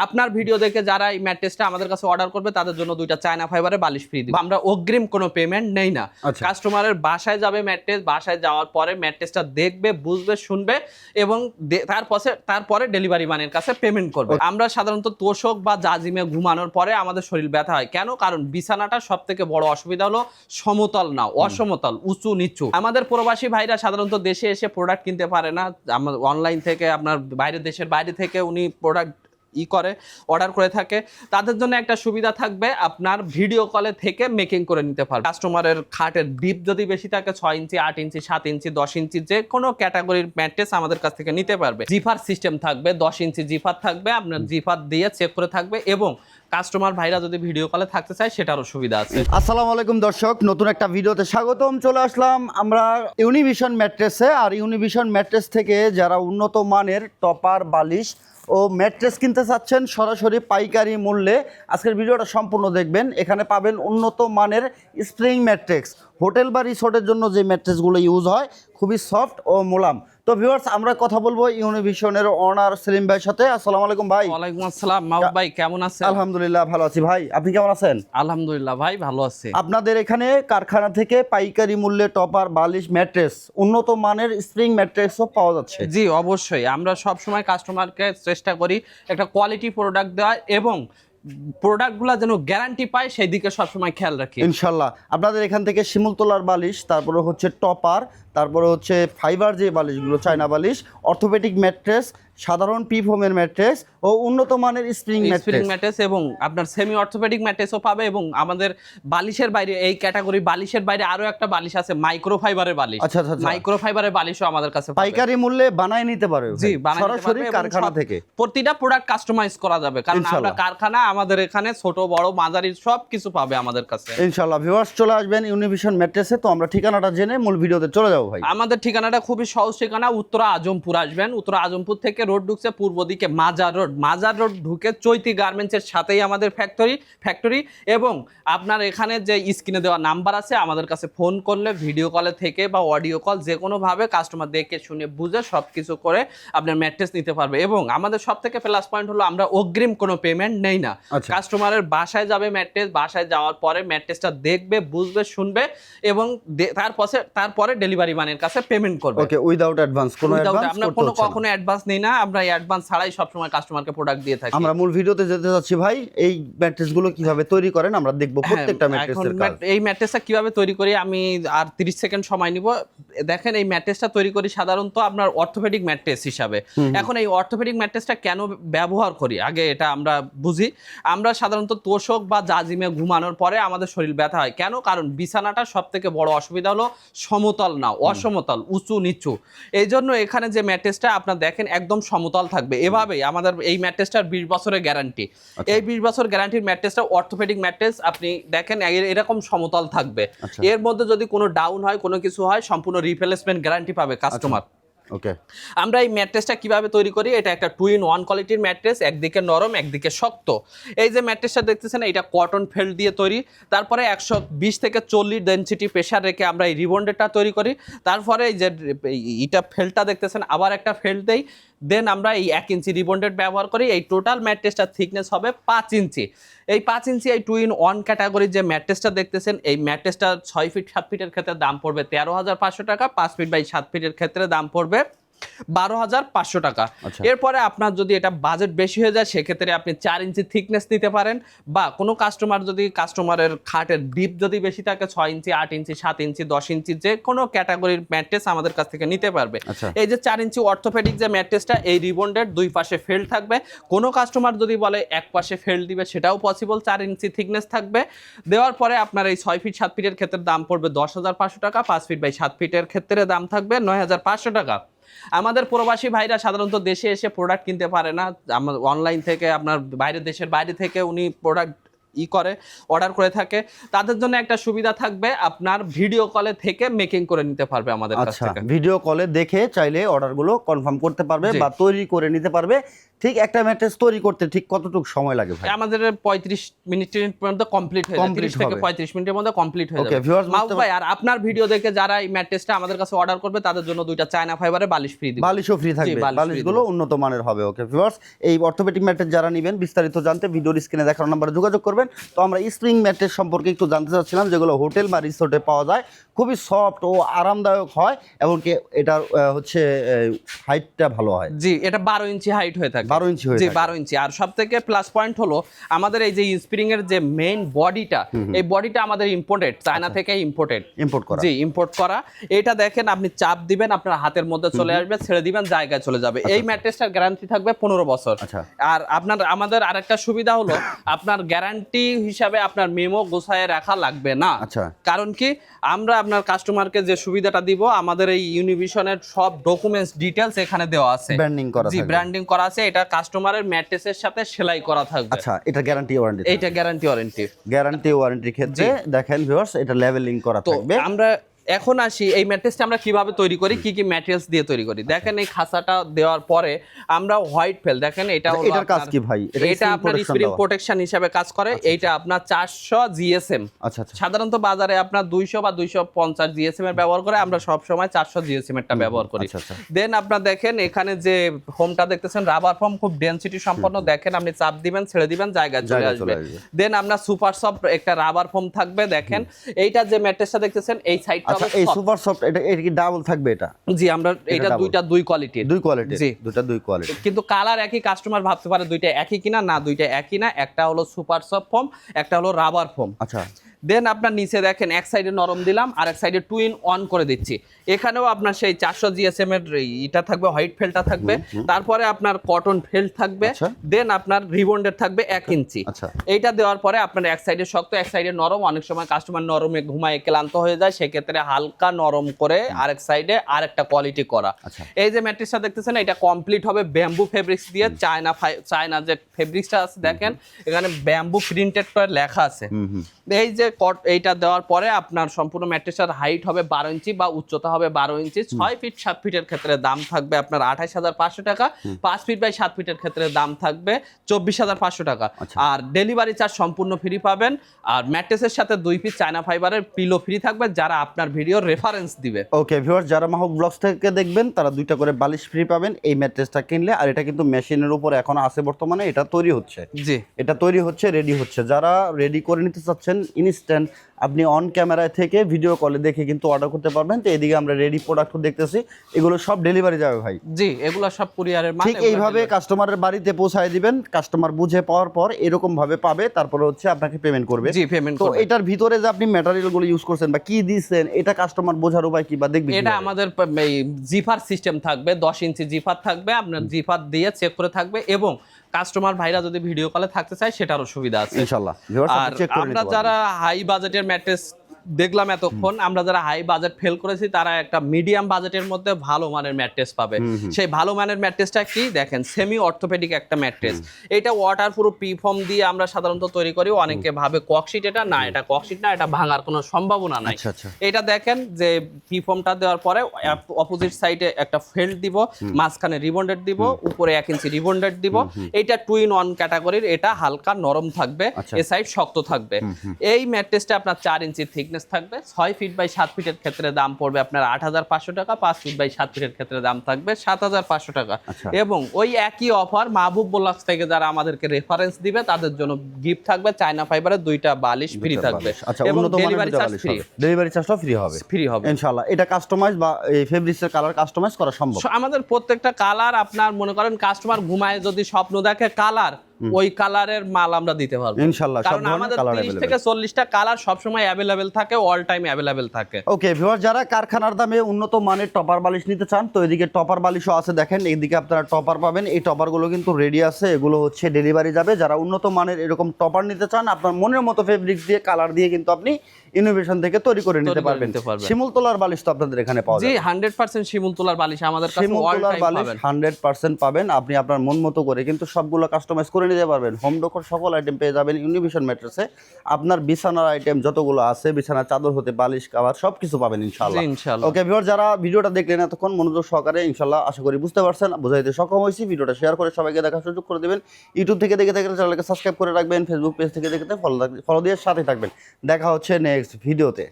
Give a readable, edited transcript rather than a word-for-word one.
আপনার ভিডিও দেখে যারা এই ম্যাট্রেসটা আমাদের কাছে অর্ডার করবে তাদের জন্য 2টা চায়না ফাইবারের বালিশ ফ্রি দিব। আমরা অগ্রিম কোনো পেমেন্ট নেই না। কাস্টমারের বাসায় যাবে ম্যাট্রেস, বাসায় যাওয়ার পরে ম্যাট্রেসটা দেখবে, বুঝবে, শুনবে এবং তারপরে ডেলিভারি ম্যানের কাছে পেমেন্ট করবে। আমরা সাধারণত তোষক বা জাজিমে ঘুমানোর পরে আমাদের শরীর ব্যথা হয় কেন? কারণ বিছানাটা সবথেকে বড় অসুবিধা হলো সমতল না, অসমতল, উঁচু নিচু। আমাদের প্রবাসী ভাইরা সাধারণত দেশে এসে প্রোডাক্ট কিনতে পারে না, অনলাইন থেকে আপনার দেশের বাইরে থেকে উনি প্রোডাক্ট অর্ডার করে থাকে। তাদের জন্য একটা সুবিধা থাকবে, আপনার ভিডিও কলে থেকে মেকিং করে নিতে পারবে। কাস্টমারের খাটের ডিপ যদি বেশি থাকে 6 ইঞ্চি, 8 ইঞ্চি, 7 ইঞ্চি, 10 ইঞ্চি, যে কোনো ক্যাটাগরির ম্যাট্রেস আমাদের কাছ থেকে নিতে পারবে। জিফার সিস্টেম থাকবে, 10 ইঞ্চি জিফার থাকবে, আপনার জিফার দিয়ে চেক করে থাকবে এবং কাস্টমার ভাইরা যদি ভিডিও কলে থাকতে চায় সেটারও সুবিধা আছে। আসসালামু আলাইকুম দর্শক, নতুন একটা ভিডিওতে স্বাগতম। চলে আসলাম আমরা ইউনিভিশন ম্যাট্রেসে। আর ইউনিভিশন ম্যাট্রেস থেকে যারা উন্নত মানের টপার, বালিশ ও ম্যাট্রেস কিনতে চাচ্ছেন সরাসরি পাইকারি মূল্যে, আজকের ভিডিওটা সম্পূর্ণ দেখবেন। এখানে পাবেন উন্নত মানের স্প্রিং ম্যাট্রেস। হোটেল বা রিসোর্টের জন্য যে ম্যাট্রেসগুলো ইউজ হয়, খুবই সফট ও মোলাম। তো ভিউয়ার্স, আমরা কথা বলবো ইউনিভিশনের ওনার সেলিম ভাইয়ের সাথে। আসসালামু আলাইকুম ভাই। ওয়ালাইকুম আসসালাম। মাহবুব ভাই কেমন আছেন? আলহামদুলিল্লাহ ভালো আছি ভাই, আপনি কেমন আছেন? আলহামদুলিল্লাহ ভাই ভালো আছি। আপনাদের এখানে কারখানা থেকে পাইকারি মূল্যে টপার, বালিশ, ম্যাট্রেস, উন্নত মানের স্প্রিং ম্যাট্রেসও পাওয়া যাচ্ছে। জি অবশ্যই, আমরা সব সময় কাস্টমারকে চেষ্টা করি একটা কোয়ালিটি প্রোডাক্ট দেওয়া এবং প্রোডাক্টগুলো যেন গ্যারান্টি পায় সেই দিকে সবসময় খেয়াল রাখি ইনশাল্লাহ। আপনাদের এখান থেকে শিমুলতলার বালিশ, তারপরে হচ্ছে টপার, তারপরে হচ্ছে ফাইবার যে বালিশগুলো, চায়না বালিশ, অর্থোপেডিক ম্যাট্রেস, সাধারণ পিফোমের ম্যাট্রেস ও উন্নত মানের স্প্রিং ম্যাট্রেস এবং আপনার সেমি অর্থোপেডিক ম্যাট্রেসও পাবে। এবং আমাদের বালিশের বাইরে, এই ক্যাটাগরি বালিশের বাইরে আরো একটা বালিশ আছে মাইক্রোফাইবারের বালিশ। আচ্ছা, মাইক্রোফাইবারের বালিশও আমাদের কাছে পাইকারি মূল্যে বানায় নিতে পারে। জি, সরাসরি কারখানা থেকে প্রতিটা প্রোডাক্ট কাস্টমাইজ করা যাবে, কারণ আমরা কারখানা, আমাদের এখানে ছোট বড় মাঝারি সব কিছু পাবে আমাদের কাছে ইনশাআল্লাহ। ভিউয়ার্স, চলে আসবেন ইউনিভিশন ম্যাট্রেসে। তো আমরা ঠিকানাটা জেনে মূল ভিডিওতে চলে যাব ভাই। আমাদের ঠিকানাটা খুবই সহজ ঠিকানা, উত্তরা আজমপুর আসবেন। উত্তরা আজমপুর থেকে রোড ঢুকছে পূর্ব দিকে মাজার রোড ঢুকে চৈতি গার্মেন্টসের সাথেই আমাদের ফ্যাক্টরি। এবং আপনার এখানে যে স্ক্রিনে দেওয়া নাম্বার আছে, আমাদের কাছে ফোন করলে ভিডিও কলে থেকে বা অডিও কল যে কোনোভাবে কাস্টমার দেখে শুনে বুঝে সব কিছু করে আপনার ম্যাট্রেস নিতে পারবে। এবং আমাদের সব থেকে প্লাস পয়েন্ট হলো আমরা অগ্রিম কোনো পেমেন্ট নেই না। কাস্টমারের বাসায় যাবে ম্যাট্রেস, বাসায় যাওয়ার পরে ম্যাট্রেসটা দেখবে, বুঝবে, শুনবে এবং তারপরে ডেলিভারি ম্যানের কাছে পেমেন্ট করবে। ওকে, উইদাউট অ্যাডভান্স আমরা কখনো অ্যাডভান্স নেই না, আমরা অ্যাডভান্স ছাড়াই সবসময় কাস্টমারকে প্রোডাক্ট দিয়ে থাকি। আমরা মূল ভিডিওতে যেতে যাচ্ছি ভাই। এই ম্যাট্রেসগুলো কিভাবে তৈরি করেন আমরা দেখব প্রত্যেকটা ম্যাট্রেসের কাজ। এই ম্যাট্রেসটা কিভাবে তৈরি করি আমি আর 30 সেকেন্ড সময় নিব। দেখেন, এই ম্যাট্রেসটা তৈরি করি সাধারণত আপনার অর্থোপেডিক ম্যাট্রেস হিসাবে। এখন এই অর্থোপেডিক ম্যাট্রেসটা কেন ব্যবহার করি আগে এটা আমরা বুঝি। আমরা সাধারণত তোষক বা জাজিমে ঘুমানোর পরে আমাদের শরীর ব্যথা হয় কেন? কারণ বিছানাটা সবথেকে বড় অসুবিধা হলো সমতল না, অসমতল, উঁচু নিচু। এই জন্য এখানে যে ম্যাট্রেসটা আপনার দেখেন একদম সমতল থাকবে। এভাবেই আমাদের এই ম্যাট্রেসটার 20 বছরের গ্যারান্টি। এই 20 বছর গ্যারান্টির ম্যাট্রেসটা অর্থোপেডিক ম্যাট্রেস, আপনি দেখেন এরকম সমতল থাকবে। এর মধ্যে যদি কোনো ডাউন হয়, কোনো কিছু হয়, সম্পূর্ণ রিপ্লেসমেন্ট গ্যারান্টি পাবে কাস্টমার। ওকে, আমরা এই ম্যাট্রেসটা কিভাবে তৈরি করি, এটা একটা 2-in-1 কোয়ালিটির ম্যাট্রেস, একদিকে নরম একদিকে শক্ত। এই যে ম্যাট্রেসটা দেখতেছেন এটা কটন ফেল্ট দিয়ে তৈরি। তারপরে 120 থেকে 40 ডেনসিটি প্রেসার রেখে আমরা এই রিবন্ডেডটা তৈরি করি। তারপরে এই যে এটা ফেল্টটা দেখতেছেন আবার একটা ফেল্ট দেই, দেন আমরা এই 1 ইঞ্চি রিবন্ডেড ব্যবহার করি। এই টোটাল ম্যাট্রেসটার থিকনেস হবে 5 ইঞ্চি। এই 5 ইঞ্চি এই 2-in-1 ক্যাটাগরির যে ম্যাট্রেসটা দেখতেছেন, এই ম্যাট্রেসটা 6 ফিট 7 ফিটের ক্ষেত্রে দাম পড়বে 13,500 টাকা, 5 ফিট বাই 7 ফিটের ক্ষেত্রে দাম পড়বে 12,500 টাকা। এরপরে আপনার যদি এটা বাজেট বেশি হয়ে যায় সেক্ষেত্রে আপনি 4 ইঞ্চি থিকনেস নিতে পারেন, বা কোনো কাস্টমারের খাটের ডিপ যদি বেশি থাকে 6 ইঞ্চি, 8 ইঞ্চি, 7 ইঞ্চি, 10 ইঞ্চি, যে কোনো ক্যাটাগরির ম্যাট্রেস আমাদের কাছ থেকে নিতে পারবে। এই যে 4 ইঞ্চি অর্থোপেডিক যে ম্যাট্রেসটা, এই রিবন্ডেড 2 পাশে ফেল্ট থাকবে। কোনো কাস্টমার যদি বলে এক পাশে ফেল্ট দিবে সেটাও পসিবল। 4 ইঞ্চি থিকনেস থাকবে। দেওয়ার পরে আপনার এই 6 ফিট 7 ফিটের ক্ষেত্রে দাম পড়বে 10,500 টাকা, 5 ফিট বাই 7 ফিটের ক্ষেত্রে দাম থাকবে 9,500 টাকা। আমাদের প্রবাসী ভাইরা সাধারণত দেশে এসে প্রোডাক্ট কিনতে পারে না, অনলাইন থেকে আপনার দেশের বাইরে থেকে উনি প্রোডাক্ট অর্ডার করে থাকে। তাদের জন্য একটা সুবিধা থাকবে, আপনার ভিডিও কলে থেকে মেকিং করে নিতে পারবে আমাদের কাছ থেকে। ভিডিও কলে দেখে চাইলে অর্ডারগুলো কনফার্ম করতে পারবে বা তৈরি করে নিতে পারবে ঠিক একটা ম্যাট্রেস তৈরি করতে ঠিক কতটুকু সময় লাগে ভাই? আমাদের 35 মিনিটের মধ্যে কমপ্লিট হয়ে যায়, 30 থেকে 35 মিনিটের মধ্যে কমপ্লিট হয়ে ওকে যাবে। ভিউয়ার্স, মাহবুব ভাই, আর আপনার ভিডিও দেখে যারা এই ম্যাট্রেসটা আমাদের কাছে অর্ডার করবে তাদের জন্য 2টা চায়না ফাইবারের বালিশ ফ্রি দিব। বালিশও ফ্রি থাকবে, বালিশগুলো উন্নত মানের হবে। ওকে ভিউয়ার্স, এই অর্থোপেডিক ম্যাট্রেস যারা নেবেন বিস্তারিত জানতে ভিডিওর স্ক্রিনে দেখানো নম্বরে যোগাযোগ করবেন। তো আমরা স্প্রিং ম্যাট্রেস সম্পর্কে একটু জানতে চাচ্ছিলাম, যেগুলো হোটেল বা রিসোর্টে পাওয়া যায়, খুবই সফট ও আরামদায়ক হয় এবং কি এটার হচ্ছে হাইটটা ভালো হয়। জি, এটা 12 ইঞ্চি হাইট হয়ে থাকে। 12 ইঞ্চি হয়ে জি, থাকে। 12 ইঞ্চি। আর সবথেকে প্লাস পয়েন্ট হলো আমাদের এই যে স্প্রিং এর যে মেইন বডিটা, এই বডিটা আমাদের ইম্পোর্টেড, চায়না থেকে ইম্পোর্টেড, ইম্পোর্ট করা। জি, ইম্পোর্ট করা। এটা দেখেন, আপনি চাপ দিবেন আপনার হাতের মধ্যে চলে আসবে, ছেড়ে দিবেন জায়গায় চলে যাবে। এই ম্যাট্রেসটার গ্যারান্টি থাকবে 15 বছর। আচ্ছা। আর আমাদের আরেকটা সুবিধা হলো আপনার গ্যারান্টি হিসাবে আপনার মেমো গোছায় রাখা লাগবে না। আচ্ছা। কারণ কি, আমরা আপনার কাস্টমারকে যে সুবিধাটা দিব, আমাদের এই ইউনিভিশনের সব ডকুমেন্টস ডিটেইলস এখানে দেওয়া আছে, ব্র্যান্ডিং করা জি, থাকবে। ব্র্যান্ডিং করা আছে। এটা কাস্টমারের ম্যাট্রেসের সাথে সেলাই করা থাকবে। আচ্ছা, এটা গ্যারান্টি ওয়ারেন্টি? এইটা গ্যারান্টি ওয়ারেন্টি। গ্যারান্টি ওয়ারেন্টির ক্ষেত্রে দেখেন ভিউয়ার্স, এটা লেভেলিং করা তো থাকবে। আমরা এখন আসি এই ম্যাট্রেসটা আমরা কিভাবে তৈরি করি, কি কি ম্যাটেরিয়ালস দিয়ে তৈরি করি। দেখেন, এই খাঁচাটা দেওয়ার পরে আমরা হোয়াইট ফেল, দেখেন এটা হলো এটার কাজ কি ভাই? এটা আপনার স্প্রিং প্রোটেকশন হিসেবে কাজ করে। এইটা আপনার 400 জিএসএম। আচ্ছা আচ্ছা। সাধারণত বাজারে আপনার 200 বা 250 জিএসএম এর ব্যবহার করে, আমরা সব সময় 400 জিএসএম এরটা ব্যবহার করি। দেন আপনার দেখেন এখানে যে ফোমটা দেখতেছেন, রাবার ফোম, খুব ডেনসিটি সম্পন্ন। দেখেন, আপনি চাপ দিবেন, ছেড়ে দিবেন, জায়গায় চলে আসবে। দেন আপনার সুপার সফট একটা রাবার ফোম থাকবে। দেখেন, এইটা যে ম্যাট্রেসটা দেখতেছেন এই সাইডটা, আচ্ছা, এই সুপার সফট এটা কি ডাবল থাকবে? এটা জি, আমরা এটা দুই কোয়ালিটির। দুই কোয়ালিটি? জি, দুই কোয়ালিটি। কিন্তু কালার একই। কাস্টমার ভাবতে পারে দুইটা একই কিনা, না, দুইটা একই না। একটা হলো সুপার সফট ফোম, একটা হলো রাবার ফোম। আচ্ছা। দেন আপনার নিচে দেখেন এক সাইডে নরম দিলাম, আর এক সাইডে 2 in 1 করে দিচ্ছি। এখানেও আপনার সেই 400 জিএসএম এর এটা থাকবে, হোয়াইট ফেলটা থাকবে। তারপরে আপনার কটন ফেল্ট থাকবে। দেন আপনার রিবন্ডের থাকবে 1 ইঞ্চি। এইটা দেওয়ার পরে আপনার এক সাইডে শক্ত, এক সাইডে নরম। অনেক সময় কাস্টমার নরমে ঘুমায় ক্লান্ত হয়ে যায়, সেক্ষেত্রে হালকা নরম করে আরেক সাইডে আরেকটা কোয়ালিটি করা। এই যে ম্যাট্রেসটা দেখতেছেন, এটা কমপ্লিট হবে ব্যাম্বু ফেব্রিক্স দিয়ে। চায়না যে ফেব্রিক্সটা আছে, দেখেন এখানে ব্যাম্বু প্রিন্টেড করে লেখা আছে। এই যে এইটা দেওয়ার পরে আপনার সম্পূর্ণ ম্যাট্রেসের হাইট হবে 12 ইঞ্চি বা উচ্চতা হবে 12 ইঞ্চি। 6 ফিট 7 ফিটের ক্ষেত্রে দাম থাকবে আপনার 28,500 টাকা। 5 ফিট বাই 7 ফিটের ক্ষেত্রে দাম থাকবে 24,500 টাকা। আর ডেলিভারি চার্জ সম্পূর্ণ ফ্রি পাবেন। আর ম্যাট্রেসের সাথে 2 পিস চায়না ফাইবারের পিলো ফ্রি থাকবে যারা আপনার ভিডিওর রেফারেন্স দিবে। ওকে ভিউয়ার্স, যারা মাহবুব ব্লগস থেকে দেখবেন তারা 2টা করে বালিশ ফ্রি পাবেন এই ম্যাট্রেসটা কিনলে। আর এটা কিন্তু মেশিনের উপর এখন আছে বর্তমানে, এটা তৈরি হচ্ছে। জি, এটা তৈরি হচ্ছে, রেডি হচ্ছে। যারা রেডি করে নিতে চাচ্ছেন ইনস্ট্যান্ট, আপনি অন ক্যামেরায় থেকে ভিডিও কলে দেখে কিন্তু অর্ডার করতে পারবেন। তো এদিকে আমরা রেডি প্রোডাক্ট দেখতেছি, এগুলো সব ডেলিভারি যাবে ভাই? জি, এগুলো সব কুরিয়ারের মাল। ঠিক এইভাবে কাস্টমারের বাড়িতে পৌঁছায় দিবেন। কাস্টমার বুঝে পাওয়ার পর এরকম ভাবে পাবে, তারপরে হচ্ছে আপনাকে পেমেন্ট করবে। জি, পেমেন্ট তো করবে। এটার ভিতরে যে আপনি ম্যাটেরিয়ালগুলো ইউজ করছেন বা কি দিয়েছেন, এটা কাস্টমার বোঝার উপায় কি বা দেখবে? এটা আমাদের জিফার সিস্টেম থাকবে, 10 ইঞ্চি জিফার থাকবে। আপনার জিফার দিয়ে চেক করে থাকবে, এবং কাস্টমার ভাইরা যদি ভিডিও কলে থাকতে চায় সেটারও সুবিধা আছে ইনশাআল্লাহ। আর আমরা যারা হাই বাজেটের ম্যাট্রেস দেখলাম এতক্ষণ, আমরা যারা হাই বাজেট ফেল করেছি তারা একটা মিডিয়াম বাজেটের মধ্যে ভালো মানের ম্যাট্রেস পাবে। সেই ভালো মানের ম্যাট্রেসটা কি দেখেন, সেমি অর্থোপেডিক একটা ম্যাট্রেস। এটা ওয়াটারপ্রুফ পিফর্ম দিয়ে আমরা সাধারণত তৈরি করি। অনেকে ভাবে ককশিট, এটা না, এটা ককশিট না, এটা ভাঙার কোনো সম্ভাবনা নাই। এটা দেখেন যে পিফর্মটা দেওয়ার পরে অপোজিট সাইডে একটা ফেল্ট দিব, মাঝখানে রিবন্ডেড দিব, উপরে 1 ইঞ্চি রিবন্ডেড দিব। এটা 2 in 1 ক্যাটাগরির। এটা হালকা নরম থাকবে, এ সাইড শক্ত থাকবে। এই ম্যাট্রেসটা আপনার 4 ইঞ্চি থিকনেস থাকবে। 6 ফিট বাই 7 ফিটের ক্ষেত্রে দাম পড়বে আপনার 8,500 টাকা। 5 ফিট বাই 7 ফিটের ক্ষেত্রে দাম থাকবে 7,500 টাকা। এবং ওই একই অফার মাহবুব ব্লগস থেকে যারা আমাদেরকে রেফারেন্স দিবে তাদের জন্য গিফট থাকবে, চায়না ফাইবারের 2টা বালিশ ফ্রি থাকবে। এবং ডেলিভারি চার্জ ফ্রি। ডেলিভারি চার্জটা ফ্রি হবে ইনশাআল্লাহ। এটা কাস্টমাইজ বা এই ফেব্রিক্সের কালার কাস্টমাইজ করা সম্ভব? আমাদের প্রত্যেকটা কালার আপনার মনে করেন কাস্টমার ঘুমায় যদি স্বপ্ন দেখে কালার, ওই কালারের মাল আমরা দিতে পারবো ইনশাআল্লাহ। কারণ আমাদের 30 থেকে 40টা কালার সব সময় अवेलेबल থাকে, অল টাইম अवेलेबल থাকে। ওকে ভিউয়ার, যারা কারখানার দামে উন্নত মানের টপার বালিশ নিতে চান, তো এদিকে টপার বালিশও আছে। দেখেন এইদিকে আপনারা টপার পাবেন। এই টপারগুলো কিন্তু রেডি আছে, এগুলো হচ্ছে ডেলিভারি যাবে। যারা উন্নত মানের এরকম টপার নিতে চান, আপনার মনের মতো ফেব্রিক্স দিয়ে কালার দিয়ে কিন্তু আপনি ইনোভেশন থেকে তৈরি করে নিতে পারবেন। শিমুল তোলার বালিশ তো আপনাদের এখানে পাওয়া যায়? জি, 100% শিমুল তোলার বালিশ আমাদের কাছে অল টাইম পাবেন। 100% পাবেন। আপনি আপনার মন মতো করে কিন্তু সবগুলো কাস্টমাইজ করে করে নিতে পারবেন। হোম ডেকোর সকল আইটেম পেয়ে যাবেন ইউনিভিশন ম্যাট্রেসে। আপনার বিছানার আইটেম যতগুলো আছে, বিছানার চাদর হতে বালিশ কাভার সব কিছু পাবেন ইনশাআল্লাহ। জি, ইনশাআল্লাহ। ওকে ভিউয়ার, যারা ভিডিওটা দেখলেন এতক্ষণ মনোযোগ সহকারে, ইনশাআল্লাহ আশা করি বুঝতে পারছেন, বোঝাইতে সক্ষম হয়েছি। ভিডিওটা শেয়ার করে সবাইকে দেখার সুযোগ করে দেবেন। ইউটিউব থেকে দেখে থাকলে চ্যানেলকে সাবস্ক্রাইব করে রাখবেন, ফেসবুক পেজ থেকে দেখতে ফলো দিয়ে সাথে থাকবেন। দেখা হচ্ছে নেক্সট ভিডিওতে।